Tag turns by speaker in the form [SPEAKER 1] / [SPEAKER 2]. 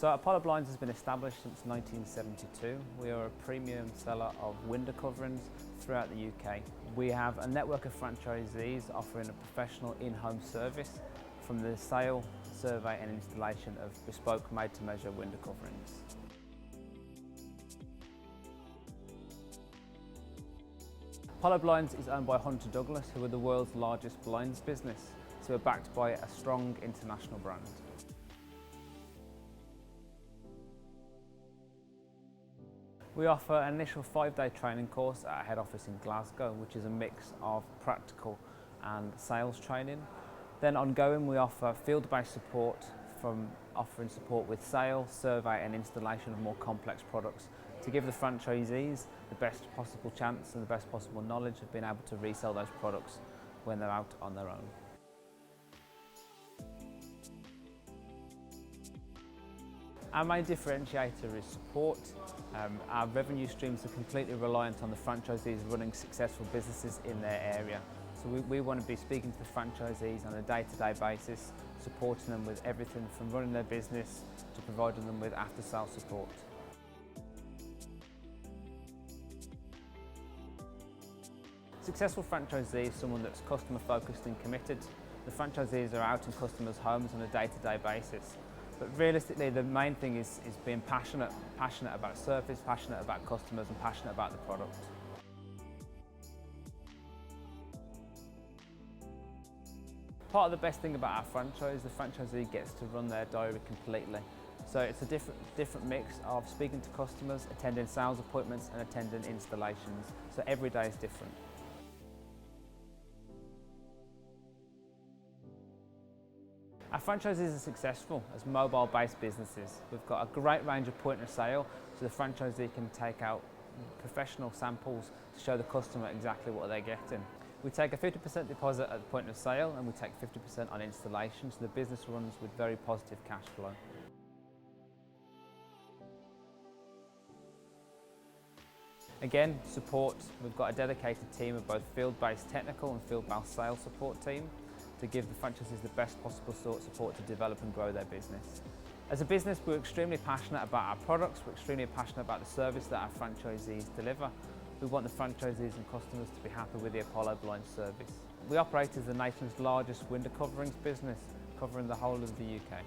[SPEAKER 1] So Apollo Blinds has been established since 1972. We are a premium seller of window coverings throughout the UK. We have a network of franchisees offering a professional in-home service from the sale, survey and installation of bespoke made-to-measure window coverings. Apollo Blinds is owned by Hunter Douglas, who are the world's largest blinds business, so we're backed by a strong international brand. We offer an initial 5-day training course at our head office in Glasgow, which is a mix of practical and sales training. Then ongoing we offer field-based support, from offering support with sale, survey and installation of more complex products to give the franchisees the best possible chance and the best possible knowledge of being able to resell those products when they're out on their own. Our main differentiator is support. Our revenue streams are completely reliant on the franchisees running successful businesses in their area. So we want to be speaking to the franchisees on a day-to-day basis, supporting them with everything from running their business to providing them with after-sales support. Successful franchisee is someone that's customer focused and committed. The franchisees are out in customers' homes on a day-to-day basis. But realistically, the main thing is being passionate about service, passionate about customers and passionate about the product. Part of the best thing about our franchise, the franchisee gets to run their diary completely. So it's a different mix of speaking to customers, attending sales appointments and attending installations. So every day is different. Our franchisees are successful as mobile-based businesses. We've got a great range of point of sale, so the franchisee can take out professional samples to show the customer exactly what they're getting. We take a 50% deposit at the point of sale and we take 50% on installation, so the business runs with very positive cash flow. Again, support. We've got a dedicated team of both field-based technical and field-based sales support team to give the franchisees the best possible support to develop and grow their business. As a business, we're extremely passionate about our products, we're extremely passionate about the service that our franchisees deliver. We want the franchisees and customers to be happy with the Apollo Blinds service. We operate as the nation's largest window coverings business, covering the whole of the UK.